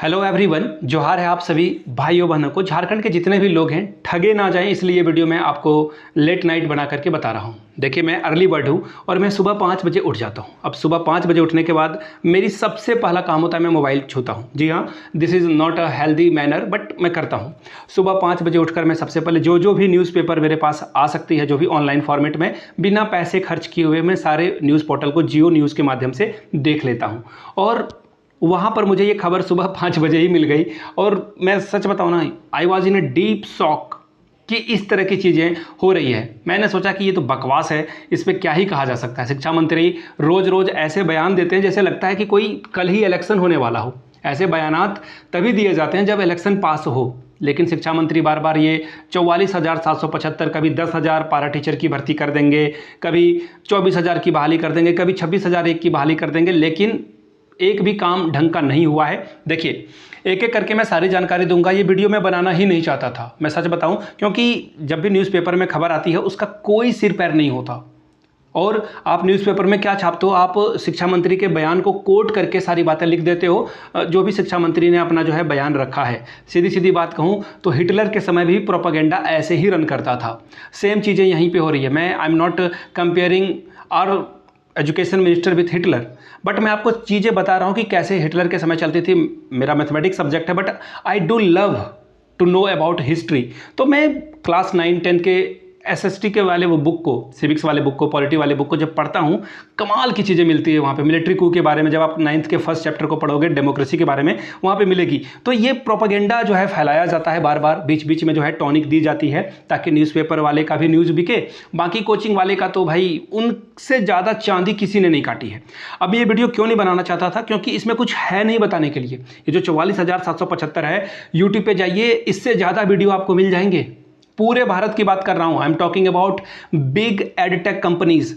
Hello everyone, जोहार है आप सभी भाइयों बहनों को। झारखंड के जितने भी लोग हैं ठगे ना जाएं, इसलिए ये वीडियो मैं आपको लेट नाइट बना करके बता रहा हूँ। देखिए, मैं अर्ली बर्ड हूँ और मैं सुबह 5 बजे उठ जाता हूँ। अब सुबह 5 बजे उठने के बाद मेरी सबसे पहला काम होता है मैं मोबाइल छूता हूँ। जी हाँ, this is not a healthy manner, but मैं करता हूँ। सुबह 5 बजे उठकर मैं सबसे पहले जो भी न्यूज़पेपर मेरे पास आ सकती है, जो भी ऑनलाइन फॉर्मेट में बिना पैसे खर्च किए हुए, मैं सारे न्यूज़ पोर्टल को जियो न्यूज़ के माध्यम से देख लेता हूँ। और वहाँ पर मुझे ये खबर सुबह 5 बजे ही मिल गई और मैं सच बताऊँ ना, I was in a deep shock कि इस तरह की चीज़ें हो रही है। मैंने सोचा कि ये तो बकवास है, इस पर क्या ही कहा जा सकता है। शिक्षा मंत्री रोज़ रोज़ ऐसे बयान देते हैं जैसे लगता है कि कोई कल ही इलेक्शन होने वाला हो। ऐसे बयानात तभी दिए जाते हैं जब इलेक्शन पास हो, लेकिन शिक्षा मंत्री बार बार ये 44,775, कभी 10,000 पारा टीचर की भर्ती कर देंगे, कभी 24,000 की बहाली कर देंगे, कभी 26,001 की बहाली कर देंगे, लेकिन एक भी काम ढंग का नहीं हुआ है। देखिए, एक एक करके मैं सारी जानकारी दूंगा। ये वीडियो मैं बनाना ही नहीं चाहता था, मैं सच बताऊं, क्योंकि जब भी न्यूज़पेपर में खबर आती है उसका कोई सिर पैर नहीं होता। और आप न्यूज़पेपर में क्या छापते हो, आप शिक्षा मंत्री के बयान को कोट करके सारी बातें लिख देते हो, जो भी शिक्षा मंत्री ने अपना जो है बयान रखा है। सीधी सीधी बात कहूँ तो हिटलर के समय भी प्रोपेगेंडा ऐसे ही रन करता था। सेम चीज़ें यहीं पे हो रही है। मैं I am not comparing our education minister with Hitler, but मैं आपको चीज़ें बता रहा हूँ कि कैसे हिटलर के समय चलती थी। मेरा मैथमेटिक्स सब्जेक्ट है, but I do love to know about history. तो मैं क्लास 9-10 के एसएसटी के वाले वो बुक को, सिविक्स वाले बुक को, पॉलिटी वाले बुक को जब पढ़ता हूँ, कमाल की चीज़ें मिलती है वहाँ पे। मिलिट्री कू के बारे में जब आप 9th के फर्स्ट चैप्टर को पढ़ोगे, डेमोक्रेसी के बारे में वहाँ पे मिलेगी। तो ये प्रोपेगेंडा जो है फैलाया जाता है बार बार, बीच बीच में जो है टॉनिक दी जाती है ताकि न्यूज़पेपर वाले का भी न्यूज़ बिके, बाकी कोचिंग वाले का तो भाई उनसे ज़्यादा चांदी किसी ने नहीं काटी है। अब ये वीडियो क्यों नहीं बनाना चाहता था, क्योंकि इसमें कुछ है नहीं बताने के लिए। ये जो 44,775 है, यूट्यूब पे जाइए, इससे ज़्यादा वीडियो आपको मिल जाएंगे। पूरे भारत की बात कर रहा हूं। I am talking about big edtech companies.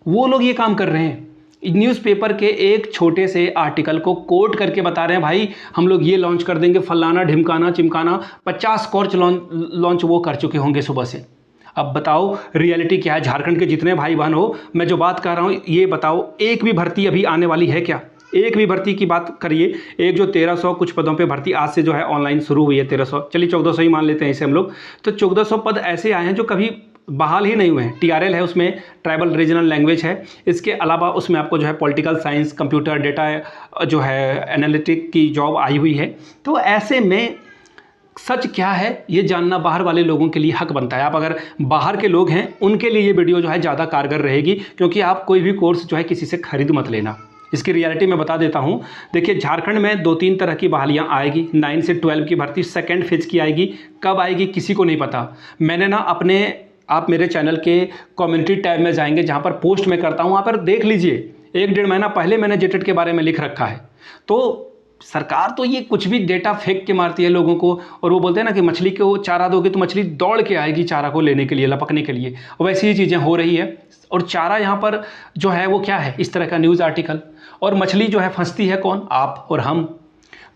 वो लोग ये काम कर रहे हैं, न्यूज़पेपर के एक छोटे से आर्टिकल को कोट करके बता रहे हैं, भाई हम लोग ये लॉन्च कर देंगे, फलाना ढिमकाना चिमकाना। 50 कोर्स लॉन्च वो कर चुके होंगे सुबह से। अब बताओ रियलिटी क्या है। झारखंड के जितने भाई बहन हो, मैं जो बात कर रहा हूँ ये बताओ, एक भी भर्ती अभी आने वाली है क्या? एक भी भर्ती की बात करिए। एक जो 1300 कुछ पदों पे भर्ती आज से जो है ऑनलाइन शुरू हुई है, 1300, चलिए 1400 ही मान लेते हैं इसे हम लोग। तो 1400 पद ऐसे आए हैं जो कभी बहाल ही नहीं हुए हैं। टीआरएल है, उसमें ट्राइबल रीजनल लैंग्वेज है। इसके अलावा उसमें आपको जो है पॉलिटिकल साइंस, कंप्यूटर, डेटा जो है एनालिटिक की जॉब आई हुई है। तो ऐसे में सच क्या है ये जानना बाहर वाले लोगों के लिए हक बनता है। आप अगर बाहर के लोग हैं उनके लिए ये वीडियो जो है ज़्यादा कारगर रहेगी, क्योंकि आप कोई भी कोर्स जो है किसी से खरीद मत लेना। इसकी रियलिटी मैं बता देता हूँ। देखिए, झारखंड में 2-3 तरह की बहालियाँ आएगी। 9 से 12 की भर्ती सेकेंड फेज की आएगी। कब आएगी किसी को नहीं पता। मैंने ना आप मेरे चैनल के कम्युनिटी टैब में जाएंगे, जहाँ पर पोस्ट मैं करता हूँ, वहाँ पर देख लीजिए। 1-1.5 महीना पहले मैंने जेटेट के बारे में लिख रखा है। तो सरकार तो ये कुछ भी डेटा फेंक के मारती है लोगों को, और वो बोलते हैं ना कि मछली को चारा दोगे तो मछली दौड़ के आएगी चारा को लेने के लिए, लपकने के लिए। वैसी ही चीज़ें हो रही है। और चारा यहाँ पर जो है वो क्या है, इस तरह का न्यूज़ आर्टिकल। और मछली जो है फंसती है कौन? आप और हम।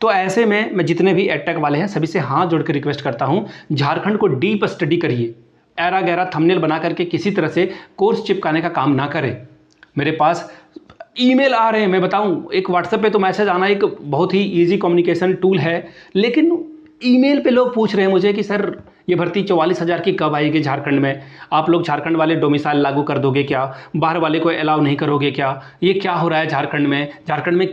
तो ऐसे में मैं जितने भी एडटेक वाले हैं सभी से हाथ जोड़ के रिक्वेस्ट करता हूँ, झारखंड को डीप स्टडी करिए। ऐरा गैरा थंबनेल बना करके किसी तरह से कोर्स चिपकाने का काम ना करें। मेरे पास ईमेल आ रहे हैं, मैं बताऊं, एक व्हाट्सएप पे तो मैसेज आना एक बहुत ही इजी कम्युनिकेशन टूल है, लेकिन ईमेल पे लोग पूछ रहे हैं मुझे कि सर ये भर्ती 44,000 की कब आएगी झारखंड में? आप लोग झारखंड वाले डोमिसाइल लागू कर दोगे क्या? बाहर वाले को अलाउ नहीं करोगे क्या? ये क्या हो रहा है झारखंड में? झारखंड में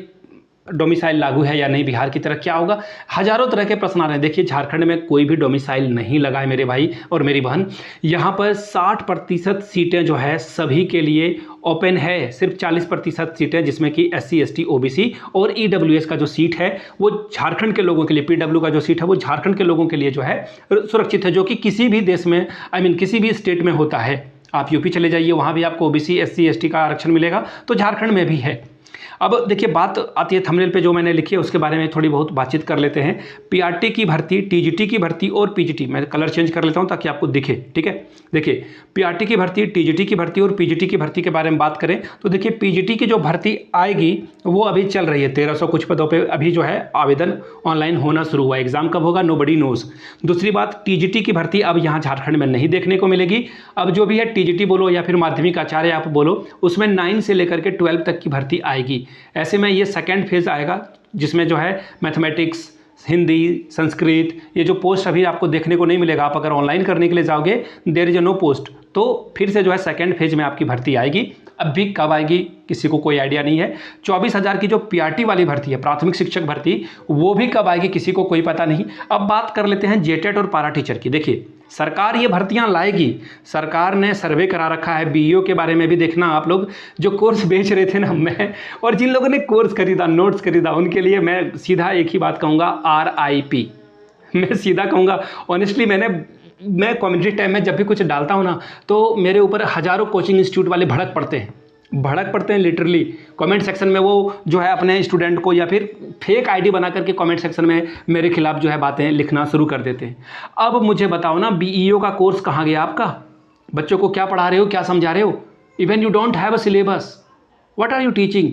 डोमिसाइल लागू है या नहीं? बिहार की तरह क्या होगा? हजारों तरह के प्रश्न आ रहे हैं। देखिए, झारखंड में कोई भी डोमिसाइल नहीं लगा है मेरे भाई और मेरी बहन। यहाँ पर 60% सीटें जो है सभी के लिए ओपन है। सिर्फ 40% सीटें, जिसमें कि SC ST OBC और EWS का जो सीट है वो झारखंड के लोगों के लिए, PW का जो सीट है वो झारखंड के लोगों के लिए जो है सुरक्षित है, जो कि किसी भी देश में किसी भी स्टेट में होता है। आप यूपी चले जाइए, वहाँ भी आपको OBC SC ST का आरक्षण मिलेगा, तो झारखंड में भी है। अब देखिए, बात आती है थंबनेल पे जो मैंने लिखी है उसके बारे में थोड़ी बहुत बातचीत कर लेते हैं। पीआरटी की भर्ती, टीजीटी की भर्ती और पीजीटी, मैं कलर चेंज कर लेता हूं ताकि आपको दिखे, ठीक है। देखिए, पीआरटी की भर्ती, टीजीटी की भर्ती और पीजीटी की भर्ती के बारे में बात करें तो देखिए, पीजीटी की जो भर्ती आएगी वो अभी चल रही है। 1300 कुछ पदों पर अभी जो है आवेदन ऑनलाइन होना शुरू हुआ है। एग्जाम कब होगा नोबडी नोज। दूसरी बात, टीजीटी की भर्ती अब यहाँ झारखंड में नहीं देखने को मिलेगी। अब जो भी है टीजीटी बोलो या फिर माध्यमिक आचार्य आप बोलो, उसमें 9 से लेकर के 12 तक की भर्ती आएगी। ऐसे में ये सेकेंड फेज आएगा जिसमें जो है मैथमेटिक्स, हिंदी, संस्कृत, ये जो पोस्ट अभी आपको देखने को नहीं मिलेगा। आप अगर ऑनलाइन करने के लिए जाओगे, देयर इज नो पोस्ट, तो फिर से जो है सेकेंड फेज में आपकी भर्ती आएगी। अब भी कब आएगी किसी को कोई आइडिया नहीं है। 24,000 की जो पीआरटी वाली भर्ती है, प्राथमिक शिक्षक भर्ती, वो भी कब आएगी किसी को कोई पता नहीं। अब बात कर लेते हैं जेटेट और पारा टीचर की। देखिए, सरकार ये भर्तियां लाएगी, सरकार ने सर्वे करा रखा है। बीईओ के बारे में भी देखना आप लोग, जो कोर्स बेच रहे थे ना मैं, और जिन लोगों ने कोर्स खरीदा, नोट्स खरीदा, उनके लिए मैं सीधा एक ही बात कहूँगा, RIP। मैं सीधा कहूँगा, ऑनेस्टली मैं कम्युनिटी टाइम में जब भी कुछ डालता हूँ ना, तो मेरे ऊपर हज़ारों कोचिंग इंस्टीट्यूट वाले भड़क पड़ते हैं लिटरली। कमेंट सेक्शन में वो जो है अपने स्टूडेंट को या फिर फेक आईडी बना करके कमेंट सेक्शन में मेरे खिलाफ जो है बातें लिखना शुरू कर देते हैं। अब मुझे बताओ ना, बीईओ का कोर्स कहाँ गया आपका? बच्चों को क्या पढ़ा रहे हो, क्या समझा रहे हो? Even you don't have a syllabus, what are you teaching?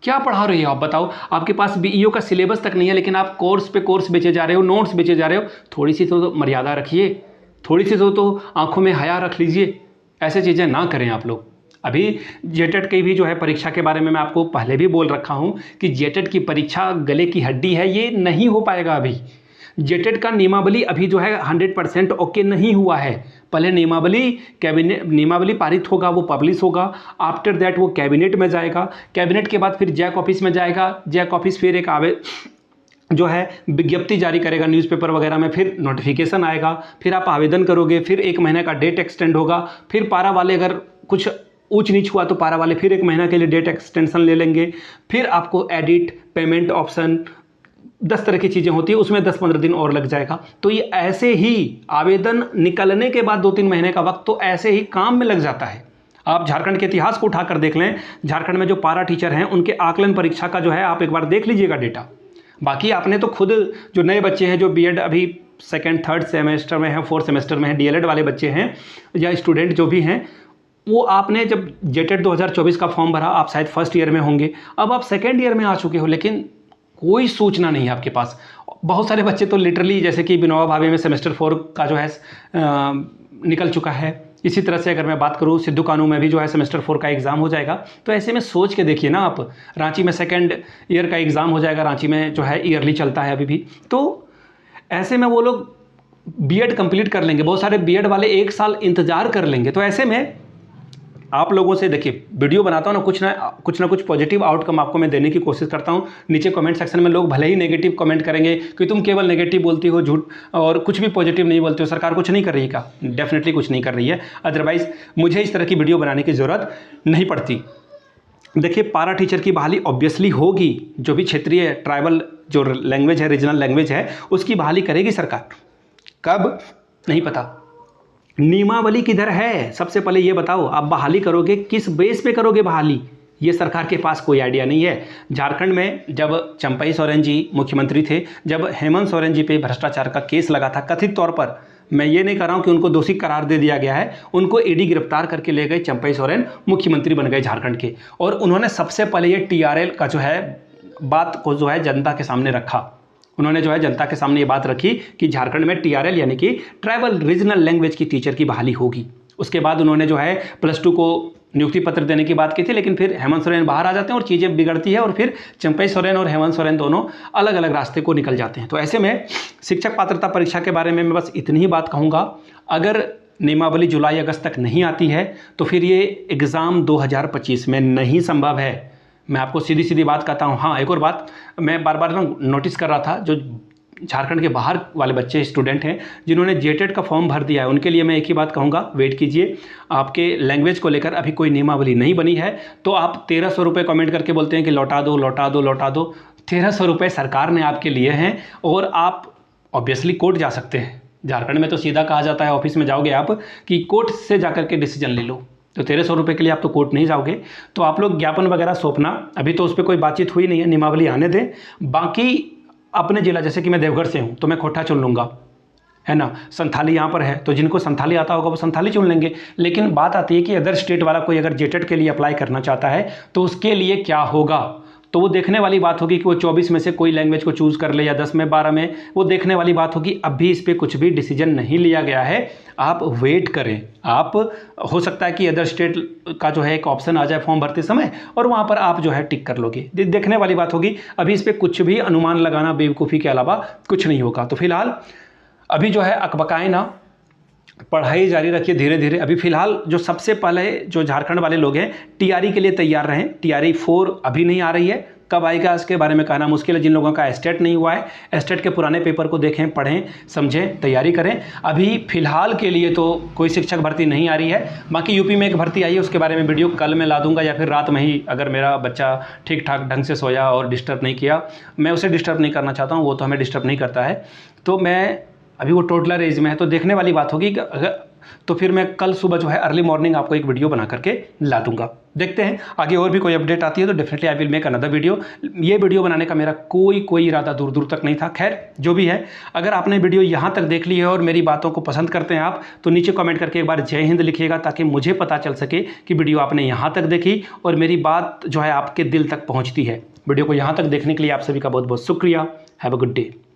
क्या पढ़ा रहे हो आप बताओ? आपके पास बीईओ का सिलेबस तक नहीं है, लेकिन आप कोर्स पे कोर्स बेचे जा रहे हो, नोट्स बेचे जा रहे हो। थोड़ी सी तो मर्यादा रखिए, थोड़ी सी तो आंखों में हया रख लीजिए। ऐसे चीज़ें ना करें आप लोग। अभी जेटेट की भी जो है परीक्षा के बारे में मैं आपको पहले भी बोल रखा हूँ कि जेटेट की परीक्षा गले की हड्डी है, ये नहीं हो पाएगा। अभी जेटेट का नियमावली अभी जो है 100% ओके नहीं हुआ है। पहले नियमावली पारित होगा, वो पब्लिश होगा, आफ्टर दैट वो कैबिनेट में जाएगा, कैबिनेट के बाद फिर जैक ऑफिस में जाएगा, जैक ऑफिस फिर एक जो है विज्ञप्ति जारी करेगा न्यूज़पेपर वगैरह में, फिर नोटिफिकेशन आएगा, फिर आप आवेदन करोगे, फिर 1 महीने का डेट एक्सटेंड होगा, फिर पारा वाले अगर कुछ ऊंच नीच हुआ तो पारा वाले फिर 1 महीना के लिए डेट एक्सटेंशन ले लेंगे, फिर आपको एडिट, पेमेंट ऑप्शन, 10 तरह की चीज़ें होती है, उसमें 10-15 दिन और लग जाएगा। तो ये ऐसे ही आवेदन निकलने के बाद 2-3 महीने का वक्त तो ऐसे ही काम में लग जाता है। आप झारखंड के इतिहास को उठाकर देख लें, झारखंड में जो पारा टीचर हैं उनके आकलन परीक्षा का जो है आप एक बार देख लीजिएगा डेटा। बाकी आपने तो खुद, जो नए बच्चे हैं जो बीएड अभी 2nd 3rd सेमेस्टर में हैं, 4th सेमेस्टर में हैं, डीएलएड वाले बच्चे हैं या स्टूडेंट जो भी हैं, वो आपने जब जेटेट 2024 का फॉर्म भरा, आप शायद फर्स्ट ईयर में होंगे, अब आप सेकेंड ईयर में आ चुके हो, लेकिन कोई सूचना नहीं है आपके पास। बहुत सारे बच्चे तो लिटरली, जैसे कि विनोबा भावे में सेमेस्टर 4 का जो है निकल चुका है। इसी तरह से अगर मैं बात करूँ, सिद्धू कानू में भी जो है सेमेस्टर 4 का एग्ज़ाम हो जाएगा। तो ऐसे में सोच के देखिए ना आप, रांची में 2nd ईयर का एग्ज़ाम हो जाएगा, रांची में जो है ईयरली चलता है अभी भी। तो ऐसे में वो लोग बीएड कंप्लीट कर लेंगे, बहुत सारे बीएड वाले 1 साल इंतज़ार कर लेंगे। तो ऐसे में आप लोगों से, देखिए वीडियो बनाता हूँ ना, कुछ ना कुछ पॉजिटिव आउटकम आपको मैं देने की कोशिश करता हूँ। नीचे कमेंट सेक्शन में लोग भले ही नेगेटिव कमेंट करेंगे कि तुम केवल नेगेटिव बोलती हो, झूठ, और कुछ भी पॉजिटिव नहीं बोलती हो, सरकार कुछ नहीं कर रही है का? डेफिनेटली कुछ नहीं कर रही है, अदरवाइज़ मुझे इस तरह की वीडियो बनाने की ज़रूरत नहीं पड़ती। देखिए, पारा टीचर की बहाली ऑब्वियसली होगी। जो भी क्षेत्रीय ट्राइबल जो लैंग्वेज है, रीजनल लैंग्वेज है, उसकी बहाली करेगी सरकार। कब नहीं पता। नियमावली किधर है, सबसे पहले ये बताओ। आप बहाली करोगे, किस बेस पे करोगे बहाली, ये सरकार के पास कोई आइडिया नहीं है। झारखंड में जब चंपई सोरेन जी मुख्यमंत्री थे, जब हेमंत सोरेन जी पे भ्रष्टाचार का केस लगा था कथित तौर पर, मैं ये नहीं कह रहा हूँ कि उनको दोषी करार दे दिया गया है, उनको ईडी गिरफ्तार करके ले गए, चंपई सोरेन मुख्यमंत्री बन गए झारखंड के, और उन्होंने सबसे पहले ये TRL का जो है बात को जो है जनता के सामने रखा। उन्होंने जो है जनता के सामने ये बात रखी कि झारखंड में TRL यानी कि ट्राइबल रीजनल लैंग्वेज की टीचर की बहाली होगी। उसके बाद उन्होंने जो है +2 को नियुक्ति पत्र देने की बात की थी, लेकिन फिर हेमंत सोरेन बाहर आ जाते हैं और चीज़ें बिगड़ती है, और फिर चंपई सोरेन और हेमंत सोरेन दोनों अलग अलग रास्ते को निकल जाते हैं। तो ऐसे में शिक्षक पात्रता परीक्षा के बारे में मैं बस इतनी ही बात कहूँगा। अगर नियमावली जुलाई अगस्त तक नहीं आती है तो फिर ये एग्ज़ाम 2025 में नहीं संभव है। मैं आपको सीधी सीधी बात कहता हूँ। हाँ, एक और बात मैं बार बार नोटिस कर रहा था, जो झारखंड के बाहर वाले बच्चे स्टूडेंट हैं जिन्होंने जेटेट का फॉर्म भर दिया है, उनके लिए मैं एक ही बात कहूँगा, वेट कीजिए। आपके लैंग्वेज को लेकर अभी कोई नियमावली नहीं बनी है, तो आप 1300 रुपये कमेंट करके बोलते हैं कि लौटा दो लौटा दो लौटा दो। 1300 रुपये सरकार ने आपके लिए हैं, और आप ऑब्वियसली कोर्ट जा सकते हैं। झारखंड में तो सीधा कहा जाता है, ऑफिस में जाओगे आप कि कोर्ट से जाकर के डिसीजन ले लो। तो 1300 रुपये के लिए आप तो कोर्ट नहीं जाओगे। तो आप लोग ज्ञापन वगैरह सौंपना, अभी तो उस पर कोई बातचीत हुई नहीं है, नियमावली आने दें। बाकी अपने ज़िला, जैसे कि मैं देवघर से हूँ तो मैं खोटा चुन लूँगा, है ना। संथाली यहाँ पर है तो जिनको संथाली आता होगा वो संथाली चुन लेंगे। लेकिन बात आती है कि अदर स्टेट वाला कोई अगर जेटेट के लिए अप्लाई करना चाहता है तो उसके लिए क्या होगा। तो वो देखने वाली बात होगी कि वो 24 में से कोई लैंग्वेज को चूज़ कर ले या 10 में 12 में, वो देखने वाली बात होगी। अभी इस पर कुछ भी डिसीजन नहीं लिया गया है, आप वेट करें। आप हो सकता है कि अदर स्टेट का जो है एक ऑप्शन आ जाए फॉर्म भरते समय और वहाँ पर आप जो है टिक कर लोगे, देखने वाली बात होगी। अभी इस पर कुछ भी अनुमान लगाना बेवकूफ़ी के अलावा कुछ नहीं होगा। तो फिलहाल अभी जो है अकबकाएं ना, पढ़ाई जारी रखिए धीरे धीरे। अभी फिलहाल जो सबसे पहले जो झारखंड वाले लोग हैं टीआरई के लिए तैयार रहें। टीआरई 4 अभी नहीं आ रही है, कब आएगा इसके बारे में कहना मुश्किल है। जिन लोगों का एस्टेट नहीं हुआ है, एस्टेट के पुराने पेपर को देखें, पढ़ें, समझें, तैयारी करें। अभी फिलहाल के लिए तो कोई शिक्षक भर्ती नहीं आ रही है। बाकी यूपी में एक भर्ती आई है, उसके बारे में वीडियो कल मैं ला दूंगा या फिर रात में ही, अगर मेरा बच्चा ठीक ठाक ढंग से सोया और डिस्टर्ब नहीं किया। मैं उसे डिस्टर्ब नहीं करना चाहता हूँ, वो तो हमें डिस्टर्ब नहीं करता है। तो मैं अभी वो टोटलर एज में है, तो देखने वाली बात होगी कि अगर तो फिर मैं कल सुबह जो है अर्ली मॉर्निंग आपको एक वीडियो बना करके ला दूंगा। देखते हैं आगे और भी कोई अपडेट आती है तो definitely I will make another video. ये वीडियो बनाने का मेरा कोई इरादा दूर दूर तक नहीं था। खैर जो भी है, अगर आपने वीडियो यहाँ तक देख ली है और मेरी बातों को पसंद करते हैं आप, तो नीचे कमेंट करके एक बार जय हिंद लिखिएगा, ताकि मुझे पता चल सके कि वीडियो आपने यहाँ तक देखी और मेरी बात जो है आपके दिल तक पहुँचती है। वीडियो को यहाँ तक देखने के लिए आप सभी का बहुत बहुत शुक्रिया। Have a good day.